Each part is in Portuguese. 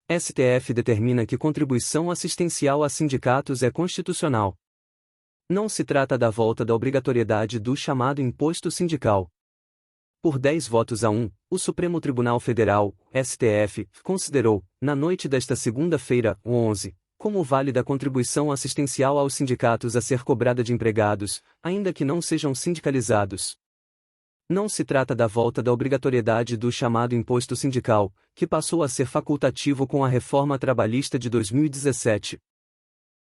STF determina que contribuição assistencial a sindicatos é constitucional. Não se trata da volta da obrigatoriedade do chamado imposto sindical. Por 10 votos a 1, o Supremo Tribunal Federal, STF, considerou, na noite desta segunda-feira, 11, como válida a contribuição assistencial aos sindicatos a ser cobrada de empregados, ainda que não sejam sindicalizados. Não se trata da volta da obrigatoriedade do chamado imposto sindical, que passou a ser facultativo com a reforma trabalhista de 2017.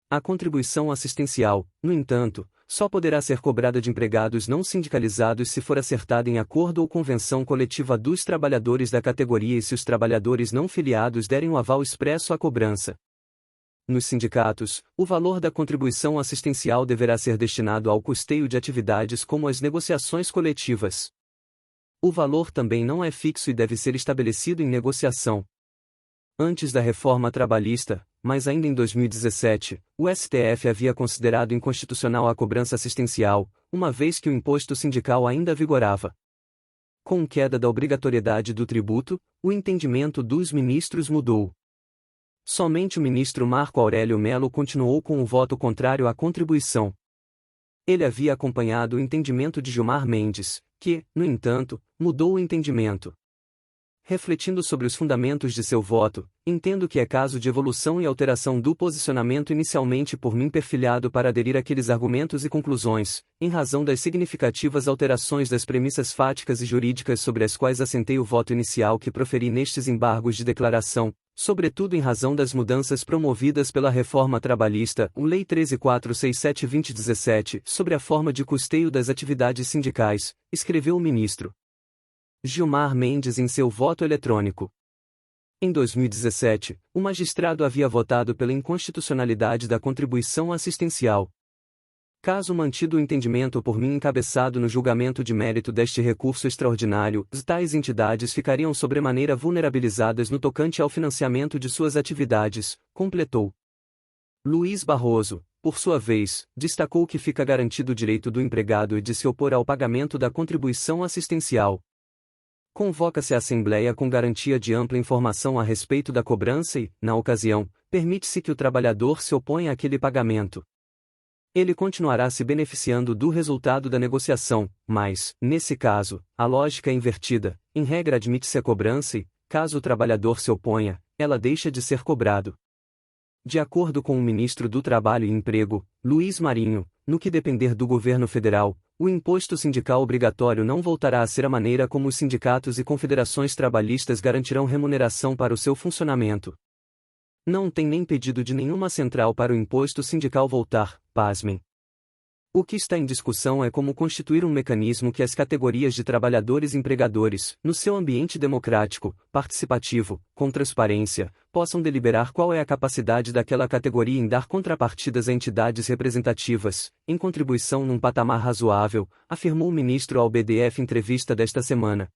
A contribuição assistencial, no entanto, só poderá ser cobrada de empregados não sindicalizados se for acertada em acordo ou convenção coletiva dos trabalhadores da categoria e se os trabalhadores não filiados derem o aval expresso à cobrança. Nos sindicatos, o valor da contribuição assistencial deverá ser destinado ao custeio de atividades como as negociações coletivas. O valor também não é fixo e deve ser estabelecido em negociação. Antes da reforma trabalhista, mas ainda em 2017, o STF havia considerado inconstitucional a cobrança assistencial, uma vez que o imposto sindical ainda vigorava. Com queda da obrigatoriedade do tributo, o entendimento dos ministros mudou. Somente o ministro Marco Aurélio Mello continuou com o voto contrário à contribuição. Ele havia acompanhado o entendimento de Gilmar Mendes, que, no entanto, mudou o entendimento. Refletindo sobre os fundamentos de seu voto, entendo que é caso de evolução e alteração do posicionamento inicialmente por mim perfilhado para aderir àqueles argumentos e conclusões, em razão das significativas alterações das premissas fáticas e jurídicas sobre as quais assentei o voto inicial que proferi nestes embargos de declaração, sobretudo em razão das mudanças promovidas pela reforma trabalhista, Lei 13.467/2017, sobre a forma de custeio das atividades sindicais, escreveu o ministro Gilmar Mendes em seu voto eletrônico. Em 2017, o magistrado havia votado pela inconstitucionalidade da contribuição assistencial. Caso mantido o entendimento por mim encabeçado no julgamento de mérito deste recurso extraordinário, tais entidades ficariam sobremaneira vulnerabilizadas no tocante ao financiamento de suas atividades, completou. Luiz Barroso, por sua vez, destacou que fica garantido o direito do empregado de se opor ao pagamento da contribuição assistencial. Convoca-se a Assembleia com garantia de ampla informação a respeito da cobrança e, na ocasião, permite-se que o trabalhador se oponha àquele pagamento. Ele continuará se beneficiando do resultado da negociação, mas, nesse caso, a lógica é invertida, em regra admite-se a cobrança e, caso o trabalhador se oponha, ela deixa de ser cobrado. De acordo com o ministro do Trabalho e Emprego, Luiz Marinho, no que depender do governo federal, o imposto sindical obrigatório não voltará a ser a maneira como os sindicatos e confederações trabalhistas garantirão remuneração para o seu funcionamento. Não tem nem pedido de nenhuma central para o imposto sindical voltar, pasmem. O que está em discussão é como constituir um mecanismo que as categorias de trabalhadores e empregadores, no seu ambiente democrático, participativo, com transparência, possam deliberar qual é a capacidade daquela categoria em dar contrapartidas a entidades representativas, em contribuição num patamar razoável, afirmou o ministro ao BDF em entrevista desta semana.